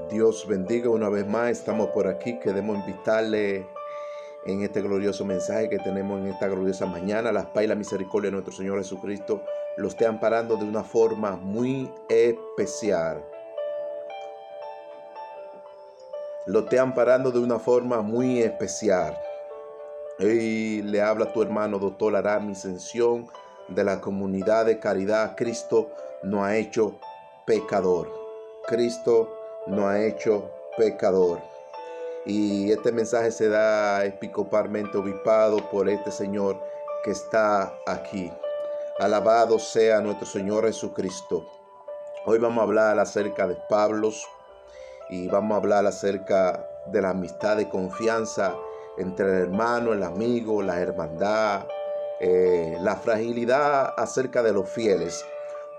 Dios bendiga una vez más. Estamos por aquí. Queremos invitarle en este glorioso mensaje que tenemos en esta gloriosa mañana. La paz y la misericordia de nuestro Señor Jesucristo lo esté amparando de una forma muy especial. Lo esté amparando de una forma muy especial. Y le habla tu hermano Doctor Aramis Ascensión de la comunidad de caridad. Cristo no ha hecho pecador. Cristo no ha hecho pecador. Y este mensaje se da episcopalmente obispado por este Señor que está aquí. Alabado sea nuestro Señor Jesucristo. Hoy vamos a hablar acerca de Pablo y vamos a hablar acerca de la amistad de confianza entre el hermano, el amigo, la hermandad, la fragilidad acerca de los fieles.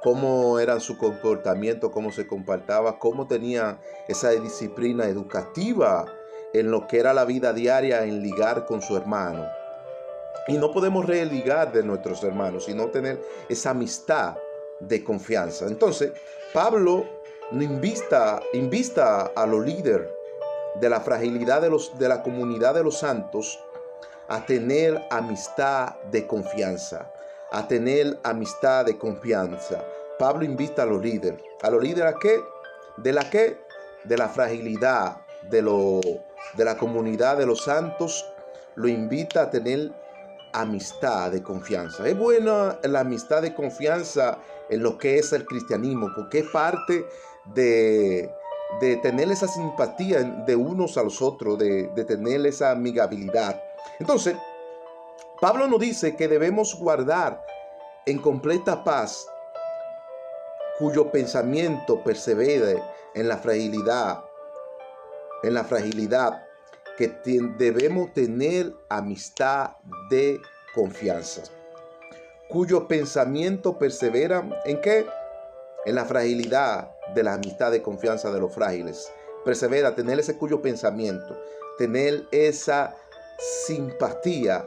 Cómo era su comportamiento, cómo se comportaba, cómo tenía esa disciplina educativa en lo que era la vida diaria en ligar con su hermano. Y no podemos religar de nuestros hermanos, sino tener esa amistad de confianza. Entonces, Pablo invista a los líderes de la fragilidad de la comunidad de los santos a tener amistad de confianza. A tener amistad de confianza. Pablo invita a los líderes. ¿A los líderes a qué? ¿De la qué? De la fragilidad de la comunidad de los santos. Lo invita a tener amistad de confianza. Es buena la amistad de confianza en lo que es el cristianismo, porque es parte de tener esa simpatía de unos a los otros, de tener esa amigabilidad. Entonces, Pablo nos dice que debemos guardar en completa paz, cuyo pensamiento persevere en la fragilidad, que debemos tener amistad de confianza. Cuyo pensamiento persevera ¿en qué? En la fragilidad de la amistad de confianza de los frágiles. Persevera, tener ese cuyo pensamiento, tener esa simpatía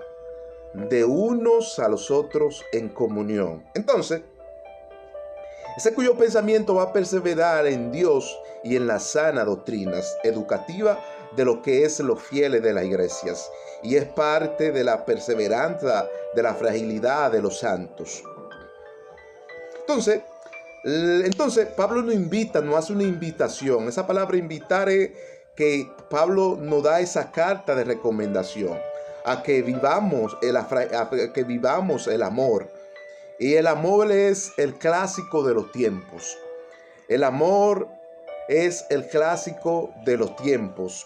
de unos a los otros en comunión. Entonces, ese cuyo pensamiento va a perseverar en Dios y en las sanas doctrinas educativas de lo que es los fieles de las iglesias. Y es parte de la perseverancia de la fragilidad de los santos. Entonces Pablo nos invita, nos hace una invitación. Esa palabra invitar es que Pablo nos da esa carta de recomendación a que vivamos el amor. Y el amor es el clásico de los tiempos. El amor es el clásico de los tiempos.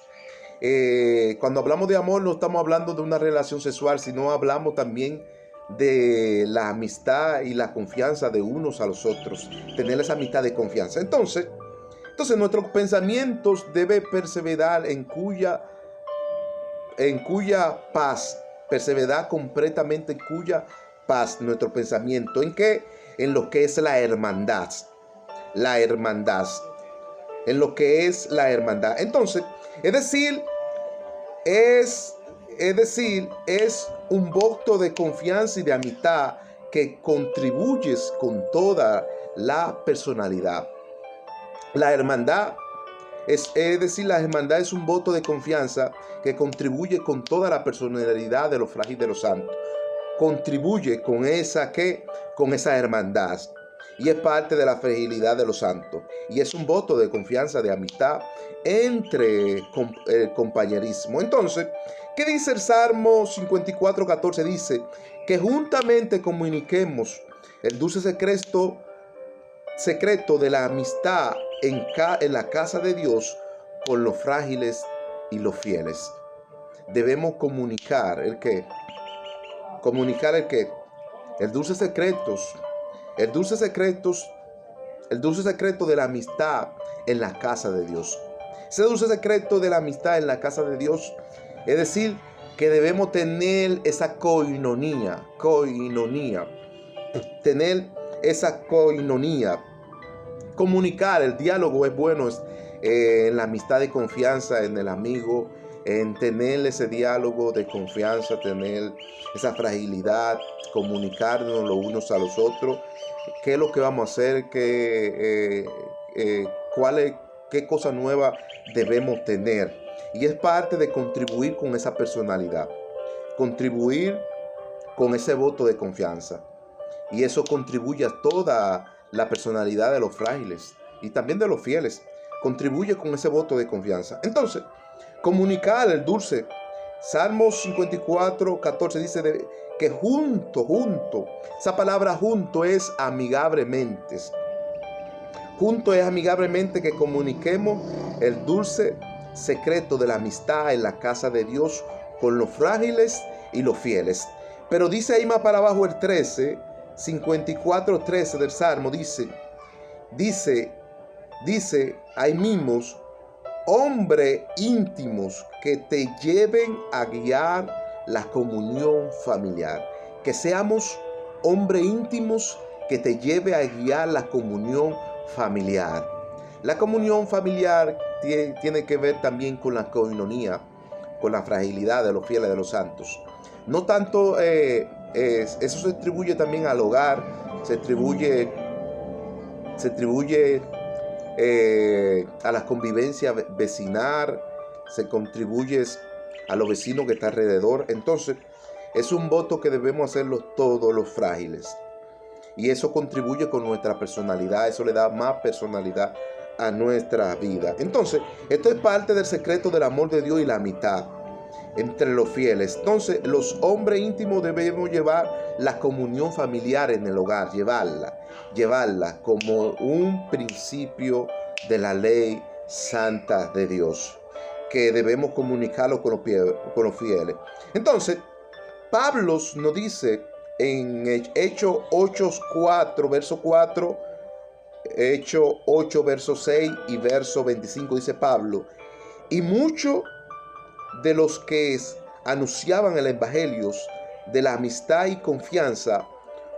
Cuando hablamos de amor no estamos hablando de una relación sexual, sino hablamos también de la amistad y la confianza de unos a los otros. Tener esa amistad de confianza. Entonces nuestros pensamientos deben perseverar en cuya paz, perseverar completamente en cuya paz nuestro pensamiento. ¿En qué? En lo que es la hermandad. La hermandad. En lo que es la hermandad. Entonces, es un voto de confianza y de amistad que contribuyes con toda la personalidad. La hermandad la hermandad es un voto de confianza que contribuye con toda la personalidad de los frágiles de los santos. Contribuye con esa hermandad. Y es parte de la fragilidad de los santos. Y es un voto de confianza, de amistad entre el compañerismo. Entonces, ¿qué dice el Salmo 54:14? Dice que juntamente comuniquemos el dulce secreto de la amistad en la casa de Dios con los frágiles y los fieles. Debemos comunicar el qué. Comunicar el qué. El dulce secreto de la amistad en la casa de Dios. Ese dulce secreto de la amistad en la casa de Dios, es decir, que debemos tener esa coinonía, tener esa coinonía. Comunicar, el diálogo es bueno en la amistad de confianza, en el amigo, en tener ese diálogo de confianza, tener esa fragilidad, comunicarnos los unos a los otros. ¿Qué es lo que vamos a hacer? qué cosa nueva debemos tener. Y es parte de contribuir con esa personalidad, contribuir con ese voto de confianza. Y eso contribuye a toda la personalidad de los frágiles y también de los fieles. Contribuye con ese voto de confianza. Entonces, comunicar el dulce. Salmos 54, 14 dice que junto, esa palabra junto es amigablemente. Junto es amigablemente que comuniquemos el dulce secreto de la amistad en la casa de Dios con los frágiles y los fieles. Pero dice ahí más para abajo el 13, 54, 13 del Salmo, dice ahí mismos, hombres íntimos que te lleven a guiar la comunión familiar. Que seamos hombres íntimos que te lleve a guiar la comunión familiar. La comunión familiar tiene que ver también con la coinonía, con la fragilidad de los fieles, de los santos. No tanto, eso se atribuye también al hogar, se atribuye a la convivencia vecinal, se contribuye a los vecinos que están alrededor. Entonces, es un voto que debemos hacerlo todos los frágiles. Y eso contribuye con nuestra personalidad, eso le da más personalidad a nuestra vida. Entonces, esto es parte del secreto del amor de Dios y la amistad entre los fieles. Entonces, los hombres íntimos debemos llevar la comunión familiar en el hogar, llevarla como un principio de la ley santa de Dios, que debemos comunicarlo con los fieles. Entonces, Pablo nos dice en Hechos 8:4, verso 4, Hechos 8, verso 6 y verso 25, dice Pablo, y muchos de los que anunciaban el evangelio de la amistad y confianza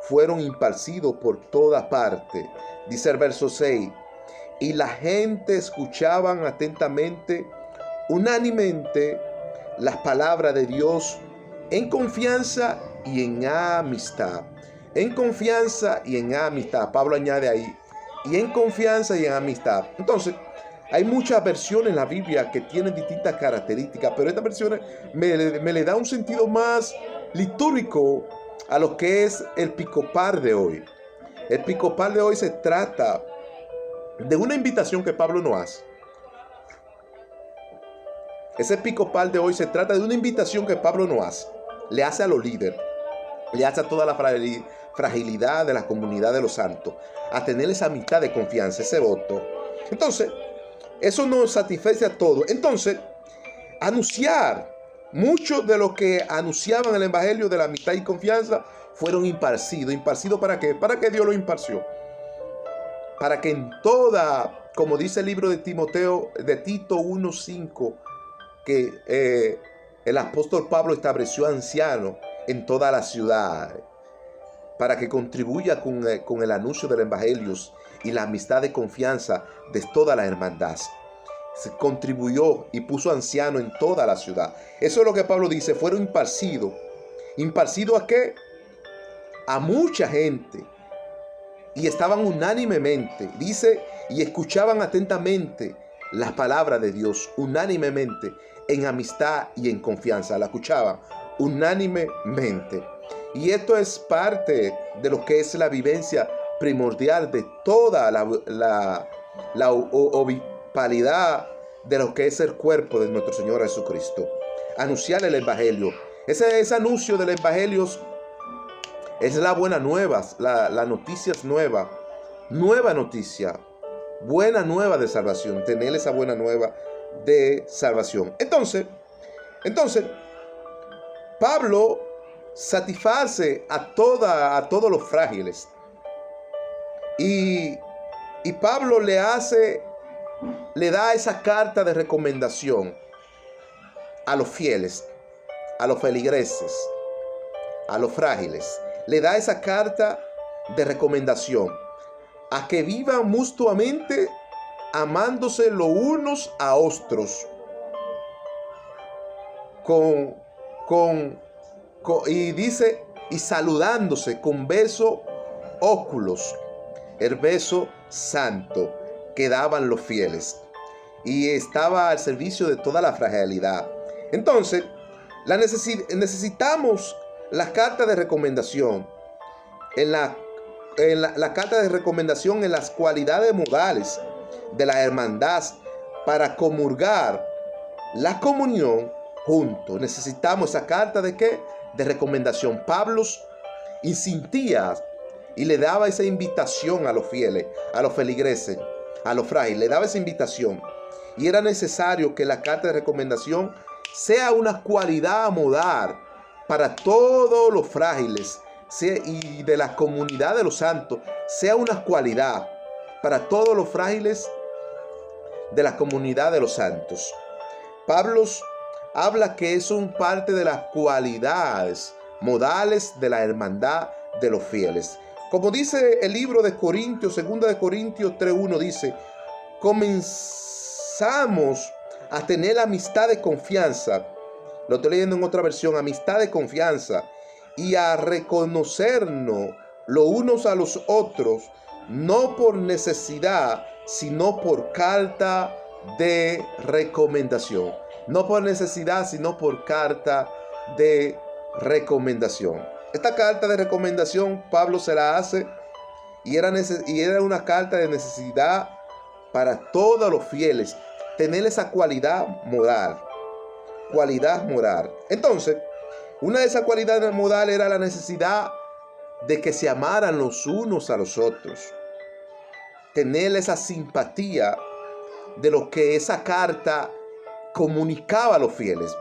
fueron esparcidos por toda parte. Dice el verso 6, y la gente escuchaban atentamente, unánimemente, las palabras de Dios en confianza y en amistad. En confianza y en amistad. Pablo añade ahí, y en confianza y en amistad. Entonces, hay muchas versiones en la Biblia que tienen distintas características, pero esta versión me le da un sentido más litúrgico a lo que es el Episcopal de hoy. El Episcopal de hoy se trata de una invitación que Pablo nos hace. Ese Episcopal de hoy se trata de una invitación que Pablo nos hace. Le hace a los líderes, le hace a toda la fragilidad de la comunidad de los santos, a tener esa amistad de confianza, ese voto. Entonces, eso nos satisface a todos. Entonces, anunciar. Muchos de los que anunciaban el evangelio de la amistad y confianza fueron imparcidos. ¿Imparcidos para qué? Para que Dios los imparció. Para que en toda, como dice el libro de Timoteo, de Tito 1:5, que el apóstol Pablo estableció ancianos en toda la ciudad, para que contribuya con el anuncio del evangelio y la amistad de confianza de toda la hermandad. Se contribuyó y puso anciano en toda la ciudad. Eso es lo que Pablo dice, fueron imparcidos. ¿Imparcidos a qué? A mucha gente. Y estaban unánimemente, dice, y escuchaban atentamente las palabras de Dios, unánimemente, en amistad y en confianza. La escuchaban unánimemente. Y esto es parte de lo que es la vivencia primordial de toda la obispalidad de lo que es el cuerpo de nuestro Señor Jesucristo. Anunciar el evangelio. Ese anuncio del evangelio es la buena nueva, la noticia es nueva noticia, buena nueva de salvación, tener esa buena nueva de salvación. Entonces, Pablo satisface a todos los frágiles. Y Pablo le da esa carta de recomendación a los fieles, a los feligreses, a los frágiles. Le da esa carta de recomendación a que vivan mutuamente amándose los unos a otros y dice, y saludándose con besos óculos, el beso santo que daban los fieles. y estaba al servicio de toda la fragilidad. Entonces, necesitamos las cartas de recomendación. La carta de recomendación en las cualidades modales de la hermandad para comulgar la comunión juntos. Necesitamos esa carta de ¿qué? De recomendación. Pablo insistía y le daba esa invitación a los fieles, a los feligreses, a los frailes, le daba esa invitación. Y era necesario que la carta de recomendación sea una cualidad modal para todos los frágiles y de la comunidad de los santos, sea una cualidad para todos los frágiles de la comunidad de los santos. Pablo habla que son parte de las cualidades modales de la hermandad de los fieles. Como dice el libro de Corintios, 2 de Corintios 3:1 dice, comenzamos a tener amistad de confianza. Lo estoy leyendo en otra versión, amistad de confianza, y a reconocernos los unos a los otros, no por necesidad, sino por carta de recomendación. No por necesidad, sino por carta de recomendación. Esta carta de recomendación Pablo se la hace y era una carta de necesidad para todos los fieles. Tener esa cualidad moral. Cualidad moral. Entonces, una de esas cualidades morales era la necesidad de que se amaran los unos a los otros. Tener esa simpatía de lo que esa carta comunicaba a los fieles.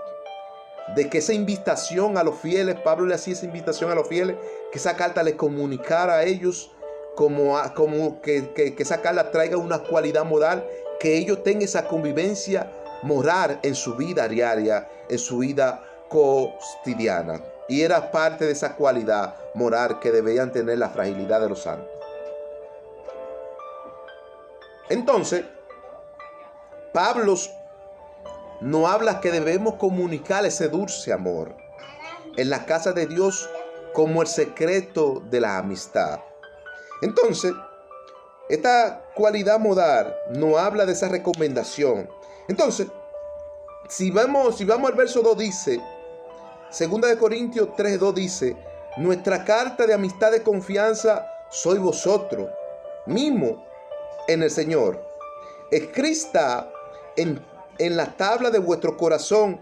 De que esa invitación a los fieles, Pablo le hacía esa invitación a los fieles, que esa carta le comunicara a ellos como que esa carta traiga una cualidad moral, que ellos tengan esa convivencia moral en su vida diaria, en su vida cotidiana. Y era parte de esa cualidad moral que debían tener la fragilidad de los santos. Entonces, Pablo nos habla que debemos comunicar ese dulce amor en la casa de Dios como el secreto de la amistad. Entonces, esta cualidad moral nos habla de esa recomendación. Entonces, si vamos al verso 2 dice, 2 de Corintios 3:2 dice, nuestra carta de amistad de confianza sois vosotros mismos en el Señor, escrita en la tabla de vuestro corazón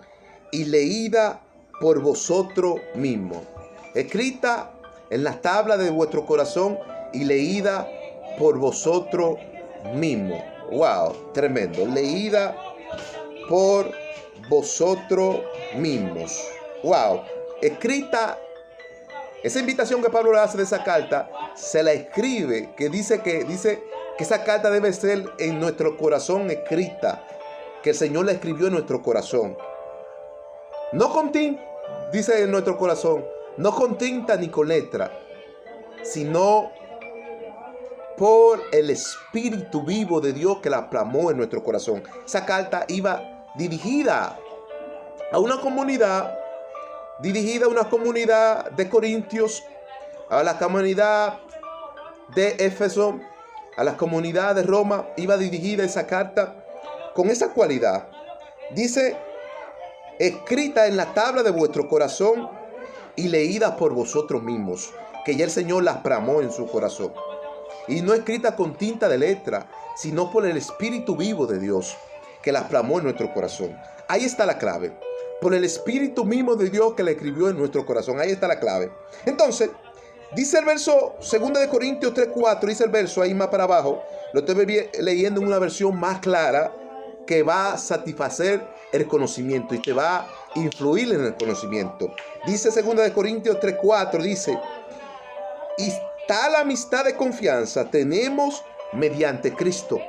y leída por vosotros mismos. Escrita en la tabla de vuestro corazón y leída por vosotros mismos. Wow, tremendo. Leída por vosotros mismos. Wow. Escrita. Esa invitación que Pablo le hace de esa carta, se la escribe, que dice que esa carta debe ser en nuestro corazón escrita, que el Señor la escribió en nuestro corazón. No con tinta, dice en nuestro corazón, no con tinta ni con letra, sino por el Espíritu vivo de Dios que la plasmó en nuestro corazón. Esa carta iba dirigida a una comunidad, de Corintios, a la comunidad de Éfeso, a la comunidad de Roma. Iba dirigida esa carta con esa cualidad. Dice, escrita en la tabla de vuestro corazón y leída por vosotros mismos, que ya el Señor las plasmó en su corazón. Y no escrita con tinta de letra, sino por el Espíritu vivo de Dios, que las plasmó en nuestro corazón. Ahí está la clave. Por el Espíritu mismo de Dios que la escribió en nuestro corazón. Ahí está la clave. Entonces, dice el verso 2 de Corintios 3:4, dice el verso ahí más para abajo. Lo estoy leyendo en una versión más clara, que va a satisfacer el conocimiento y te va a influir en el conocimiento. Dice 2 de Corintios 3:4, dice, y tal amistad de confianza tenemos mediante Cristo,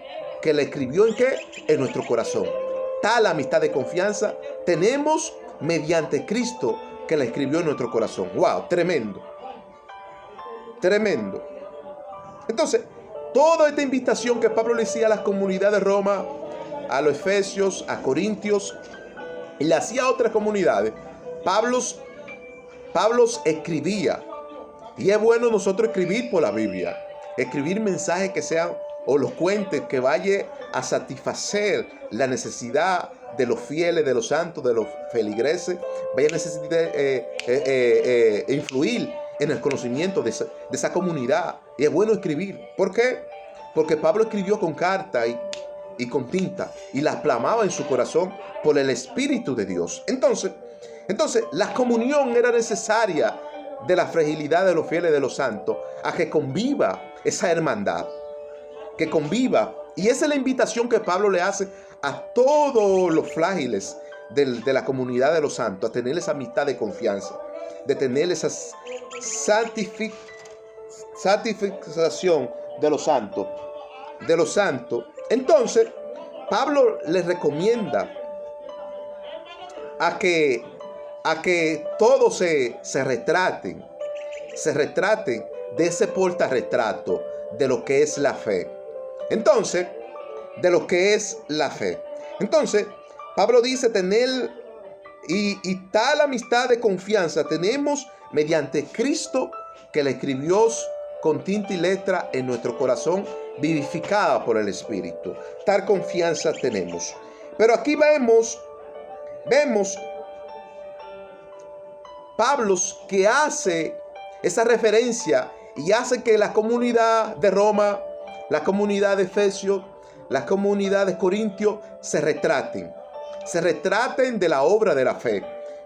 que la escribió ¿en qué? En nuestro corazón. Tal amistad de confianza tenemos mediante Cristo, que la escribió en nuestro corazón. Wow, tremendo. Tremendo. Entonces, toda esta invitación que Pablo le hacía a las comunidades de Roma, a los Efesios, a Corintios, y le hacía a otras comunidades, Pablo escribía. Y es bueno nosotros escribir por la Biblia, escribir mensajes que sean elocuentes, que vaya a satisfacer la necesidad de los fieles, de los santos, de los feligreses, vaya a necesitar influir en el conocimiento de esa comunidad. Y es bueno escribir. ¿Por qué? Porque Pablo escribió con carta y con tinta y las plasmaba en su corazón por el Espíritu de Dios. Entonces, la comunión era necesaria de la fragilidad de los fieles, de los santos, a que conviva esa hermandad, que conviva. Y esa es la invitación que Pablo le hace a todos los frágiles de la comunidad de los santos, a tener esa amistad de confianza, de tener esa santificación de los santos. Entonces, Pablo les recomienda a que todos se retraten de ese portarretrato de lo que es la fe. Entonces, Pablo dice tener y tal amistad de confianza tenemos mediante Cristo, que la escribió con tinta y letra en nuestro corazón, vivificada por el Espíritu. Tal confianza tenemos. Pero aquí vemos Pablo que hace esa referencia y hace que la comunidad de Roma, la comunidad de Efesios, la comunidad de Corintios se retraten de la obra de la fe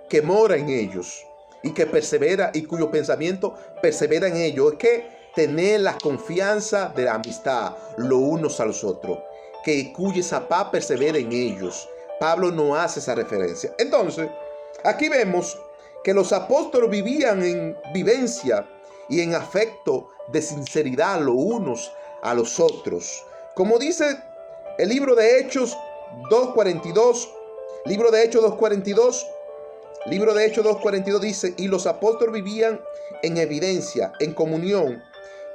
que mora en ellos y que persevera y cuyo pensamiento persevera en ellos. Es que tener la confianza de la amistad los unos a los otros, que cuya esa paz persevera en ellos. Pablo no hace esa referencia. Entonces, aquí vemos que los apóstoles vivían en vivencia y en afecto de sinceridad los unos a los otros. Como dice el libro de Hechos 2:42, libro de Hechos 2:42 dice: y los apóstoles vivían en evidencia, en comunión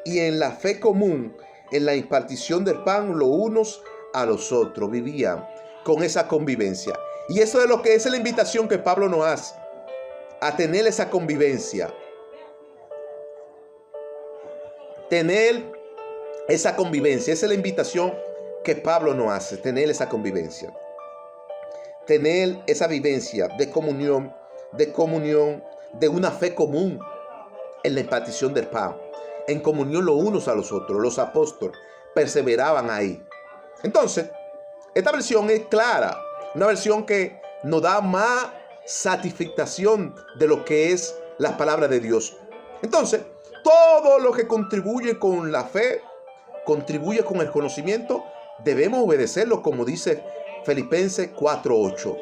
y en la fe común, en la impartición del pan los unos a los otros. Vivían con esa convivencia. Y eso es lo que es la invitación que Pablo nos hace, a tener esa convivencia. Tener esa convivencia. Esa es la invitación que Pablo nos hace, tener esa convivencia. Tener esa vivencia de comunión, de una fe común en la impartición del pan, en comunión los unos a los otros. Los apóstoles perseveraban ahí. Entonces, esta versión es clara, una versión que nos da más satisfacción de lo que es la palabra de Dios. Entonces, todo lo que contribuye con la fe, contribuye con el conocimiento, debemos obedecerlo, como dice Filipenses 4:8.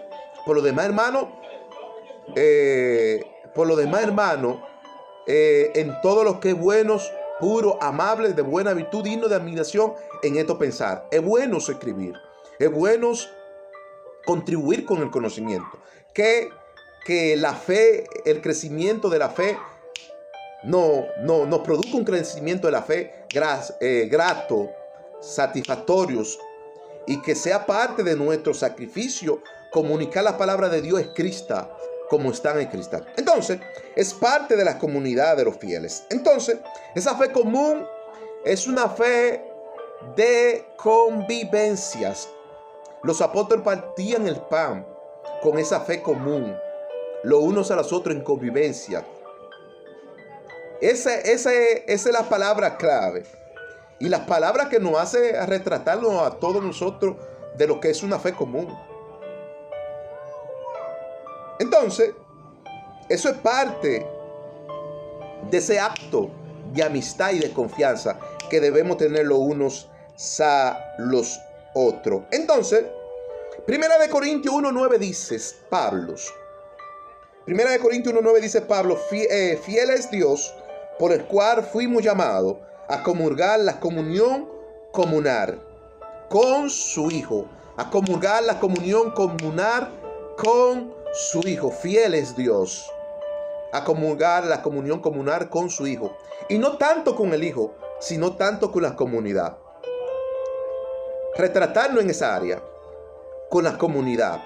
Por lo demás, hermano, en todo lo que es bueno, puro, amable, de buena virtud, digno de admiración, en esto pensar. Es bueno escribir, es bueno contribuir con el conocimiento. Que la fe, el crecimiento de la fe, nos produzca un crecimiento de la fe grato, satisfactorios, y que sea parte de nuestro sacrificio comunicar la palabra de Dios escrita como están escritas. Entonces, es parte de la comunidad de los fieles. Entonces, esa fe común es una fe de convivencias. Los apóstoles partían el pan con esa fe común, los unos a los otros en convivencia. Esa es la palabra clave. Y las palabras que nos hace a retratarnos a todos nosotros de lo que es una fe común. Entonces, eso es parte de ese acto de amistad y de confianza que debemos tener los unos a los otros. Entonces, 1 Corintios 1:9 dice Pablo. 1 Corintios 1:9 dice Pablo: fiel es Dios, por el cual fuimos llamados a comulgar la comunión comunal con su Hijo. A comulgar la comunión comunal con su Hijo. Fiel es Dios. A comulgar la comunión comunal con su Hijo. Y no tanto con el Hijo, sino tanto con la comunidad. Retratarnos en esa área, con la comunidad.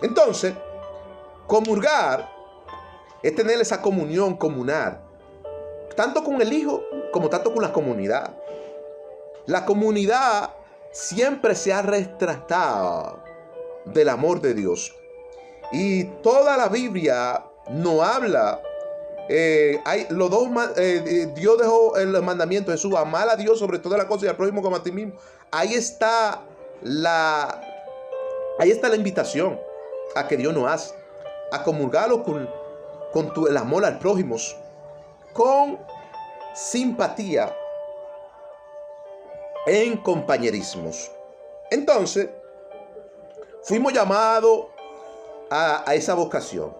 Entonces, comulgar es tener esa comunión comunal, tanto con el Hijo como tanto con la comunidad. La comunidad siempre se ha retratado del amor de Dios. Y toda la Biblia nos habla. Dios dejó el mandamiento de Jesús: amar a Dios sobre todas las cosas y al prójimo como a ti mismo. Ahí está la invitación a que Dios nos hace, a comulgarlo con el amor al prójimo, con simpatía, en compañerismos. Entonces, fuimos llamados a esa vocación.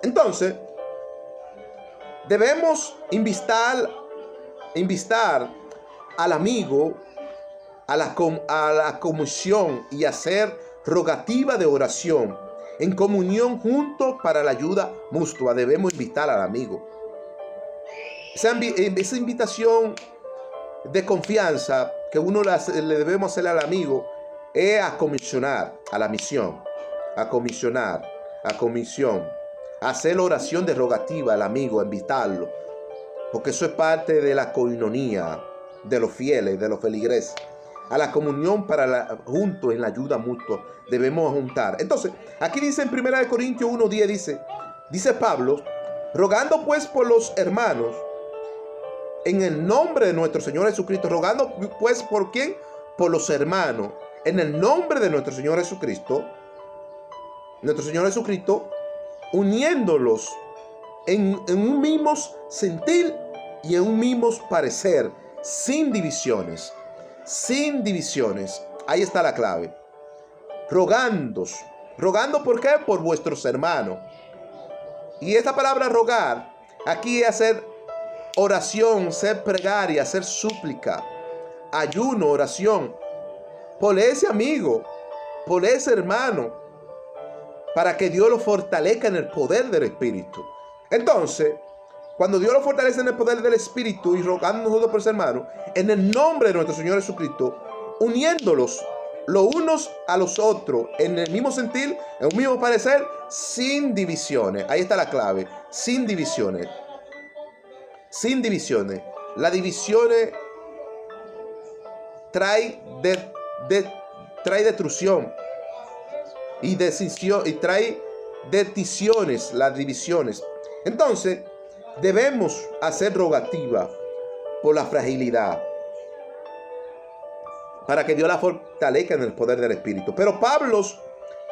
Entonces, debemos invitar al amigo a la comisión y hacer rogativa de oración en comunión juntos para la ayuda mutua. Debemos invitar al amigo. Esa invitación de confianza que le debemos hacer al amigo es a comisionar a la misión, a hacer la oración de rogativa al amigo, a invitarlo, porque eso es parte de la coinonía de los fieles, de los feligreses. A la comunión juntos en la ayuda mutua debemos juntar. Entonces, aquí dice en 1 Corintios 1:10, dice Pablo: rogando pues por los hermanos, en el nombre de nuestro Señor Jesucristo. Rogando pues ¿por quién? Por los hermanos, en el nombre de nuestro Señor Jesucristo. Nuestro Señor Jesucristo, uniéndolos en un mismo sentir y en un mismo parecer, sin divisiones. Sin divisiones. Ahí está la clave. Rogando. ¿Por qué? Por vuestros hermanos. Y esta palabra rogar, aquí es hacer oración, ser plegaria, hacer súplica, ayuno, oración, por ese amigo, por ese hermano, para que Dios lo fortalezca en el poder del Espíritu. Entonces, cuando Dios lo fortalece en el poder del Espíritu y rogando nosotros por ese hermano, en el nombre de nuestro Señor Jesucristo, uniéndolos los unos a los otros en el mismo sentir, en un mismo parecer, sin divisiones. Ahí está la clave: sin divisiones. Sin divisiones. Las divisiones trae destrucción y decisión, y trae decisiones, las divisiones. Entonces, debemos hacer rogativa por la fragilidad, para que Dios la fortalezca en el poder del Espíritu. Pero Pablo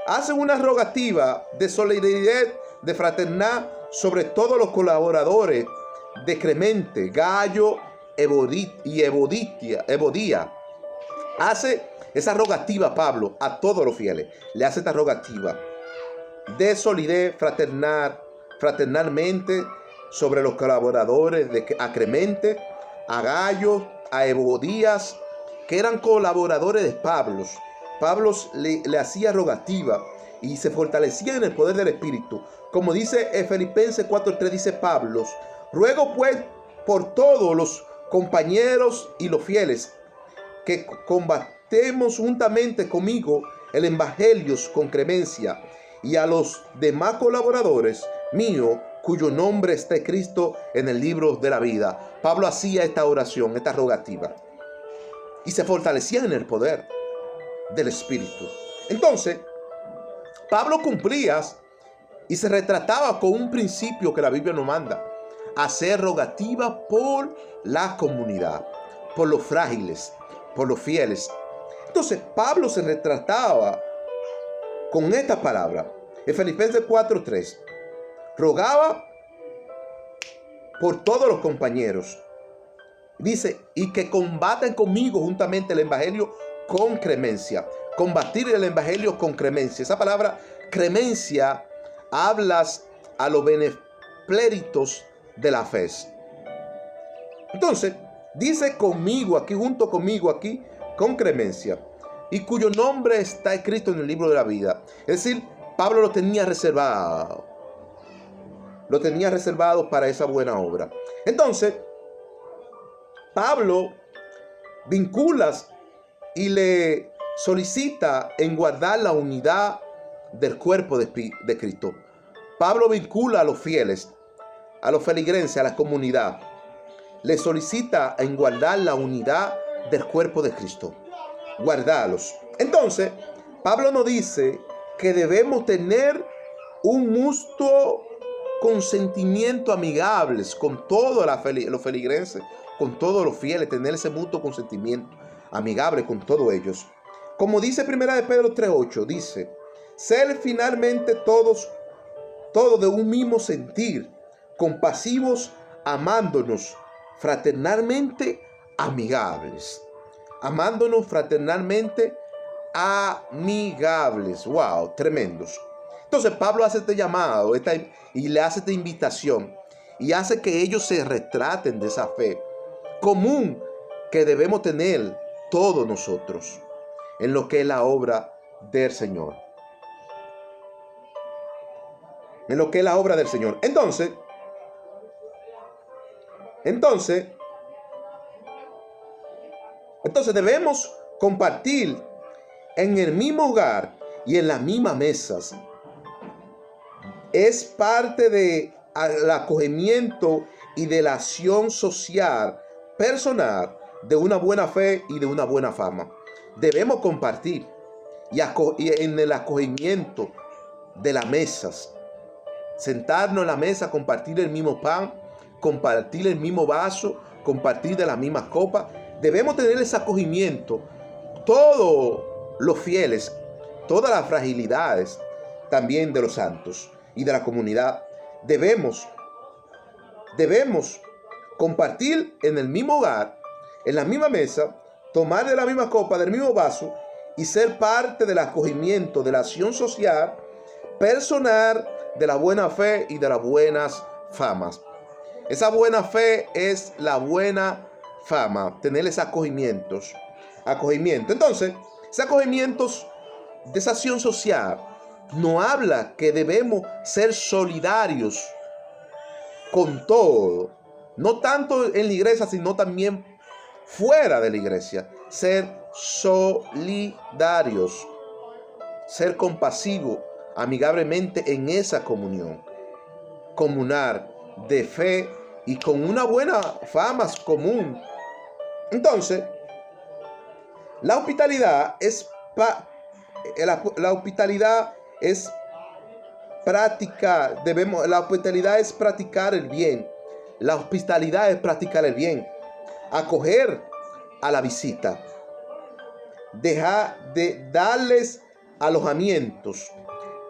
hace una rogativa de solidaridad, de fraternidad, sobre todos los colaboradores de Clemente, Gayo y Evodía. Hace esa rogativa Pablo a todos los fieles. Le hace esta rogativa de solidez fraternalmente sobre los colaboradores a Clemente, a Gayo, a Evodías, que eran colaboradores de Pablo. Pablo le hacía rogativa y se fortalecía en el poder del Espíritu. Como dice Filipenses 4:3, dice Pablo: ruego pues por todos los compañeros y los fieles que combatemos juntamente conmigo el evangelio con clemencia, y a los demás colaboradores míos cuyo nombre está escrito en el libro de la vida. Pablo hacía esta oración, esta rogativa, y se fortalecía en el poder del Espíritu. Entonces, Pablo cumplía y se retrataba con un principio que la Biblia nos manda: hacer rogativa por la comunidad, por los frágiles, por los fieles. Entonces, Pablo se retrataba con esta palabra. En Filipenses 4:3, rogaba por todos los compañeros. Dice: y que combaten conmigo juntamente el evangelio con clemencia. Combatir el evangelio con clemencia. Esa palabra clemencia hablas a los benepléritos de la fe. Entonces, dice conmigo aquí, junto conmigo aquí, con clemencia, y cuyo nombre está escrito en el libro de la vida. Es decir, Pablo lo tenía reservado. Lo tenía reservado para esa buena obra. Entonces, Pablo vincula y le solicita en guardar la unidad del cuerpo de Cristo. Pablo vincula a los fieles, a los feligreses, a la comunidad. Le solicita en guardar la unidad del cuerpo de Cristo. guardalos. Entonces, Pablo nos dice que debemos tener un mutuo consentimiento amigables con todos los feligreses, con todos los fieles, tener ese mutuo consentimiento amigable con todos ellos. Como dice 1 de Pedro 3:8, dice, ser finalmente todos de un mismo sentir, compasivos, amándonos fraternalmente amigables. Amándonos fraternalmente amigables. Wow, tremendos. Entonces Pablo hace este llamado y le hace esta invitación y hace que ellos se retraten de esa fe común que debemos tener todos nosotros en lo que es la obra del Señor. En lo que es la obra del Señor. Entonces debemos compartir en el mismo hogar y en las mismas mesas. Es parte del acogimiento y de la acción social personal de una buena fe y de una buena fama. Debemos compartir y en el acogimiento de las mesas. Sentarnos en la mesa, compartir el mismo pan, compartir el mismo vaso, compartir de las mismas copas. Debemos tener ese acogimiento. Todos los fieles, todas las fragilidades también de los santos y de la comunidad, debemos compartir en el mismo hogar, en la misma mesa, tomar de la misma copa, del mismo vaso y ser parte del acogimiento, de la acción social, personal, de la buena fe y de las buenas famas. Esa buena fe es la buena fama, tener esos acogimientos. Entonces, esos acogimientos de esa acción social nos habla que debemos ser solidarios con todo, no tanto en la iglesia, sino también fuera de la iglesia. Ser solidarios, ser compasivos amigablemente en esa comunión, comunar de fe y con una buena fama común. Entonces, la hospitalidad es practicar, la hospitalidad es practicar el bien. La hospitalidad es practicar el bien. Acoger a la visita. Dejar de darles alojamientos.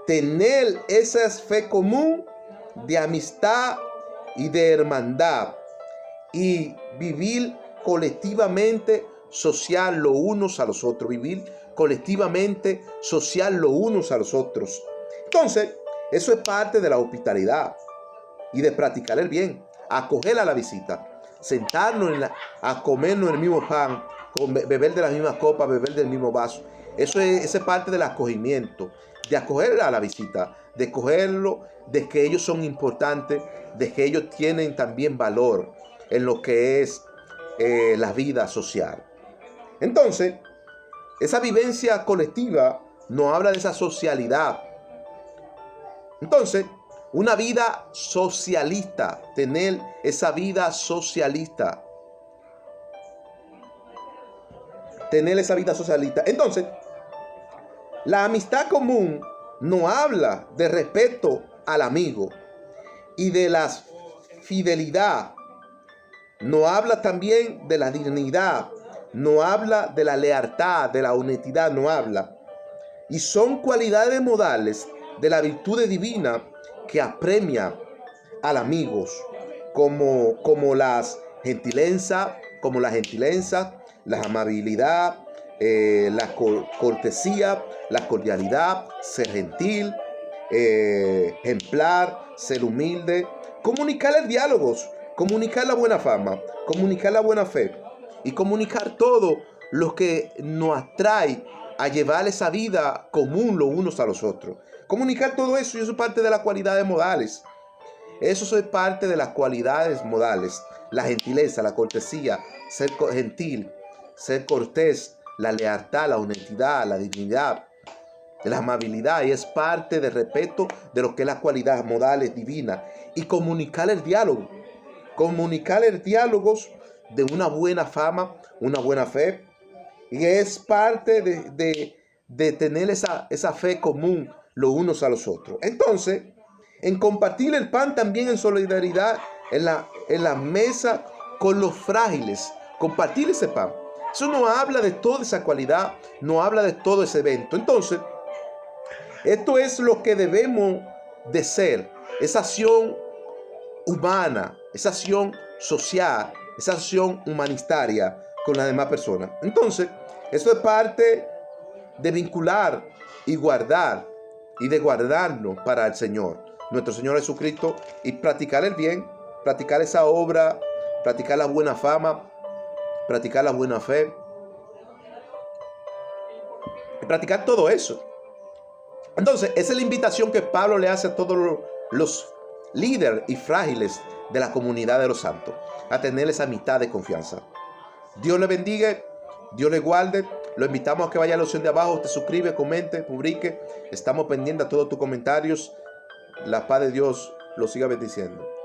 Tener esa fe común de amistad y de hermandad. Y vivir colectivamente social los unos a los otros. Vivir colectivamente social los unos a los otros. Entonces, eso es parte de la hospitalidad y de practicar el bien. Acoger a la visita, sentarnos a comernos el mismo pan, beber de las mismas copas, beber del mismo vaso. Eso es parte del acogimiento, de acoger a la visita, de cogerlo, de que ellos son importantes, de que ellos tienen también valor en lo que es la vida social. Entonces, esa vivencia colectiva nos habla de esa socialidad. Entonces, una vida socialista, tener esa vida socialista. Entonces, la amistad común nos habla de respeto al amigo y de la fidelidad. Nos habla también de la dignidad. Nos habla de la lealtad, de la honestidad. Nos habla. Y son cualidades modales de la virtud divina que apremia al amigo, como las gentilezas, la amabilidad, la cortesía, la cordialidad, ser gentil, ejemplar, ser humilde, comunicar el diálogo, comunicar la buena fama, comunicar la buena fe y comunicar todo lo que nos atrae a llevar esa vida común los unos a los otros. Comunicar todo eso, y eso es parte de las cualidades modales. Eso es parte de las cualidades modales. La gentileza, la cortesía, ser gentil, ser cortés, la lealtad, la honestidad, la dignidad, la amabilidad, y es parte del respeto de lo que es las cualidades modales divinas. Y comunicar el diálogo. Comunicar el diálogo de una buena fama, una buena fe Y es parte de tener esa fe común los unos a los otros. Entonces, en compartir el pan también en solidaridad en la mesa con los frágiles, compartir ese pan. Eso no habla de toda esa cualidad, no habla de todo ese evento. Entonces, esto es lo que debemos de ser, esa acción humana, esa acción social, esa acción humanitaria con las demás personas. Entonces, eso es parte de vincular y guardar y de guardarnos para el Señor, nuestro Señor Jesucristo, y practicar el bien, practicar esa obra, practicar la buena fama, practicar la buena fe, y practicar todo eso. Entonces, esa es la invitación que Pablo le hace a todos los líderes y frágiles de la comunidad de los santos, a tener esa amistad de confianza. Dios le bendiga, Dios le guarde. Lo invitamos a que vaya a la opción de abajo, te suscribe, comente, publique. Estamos pendientes a todos tus comentarios. La paz de Dios los siga bendiciendo.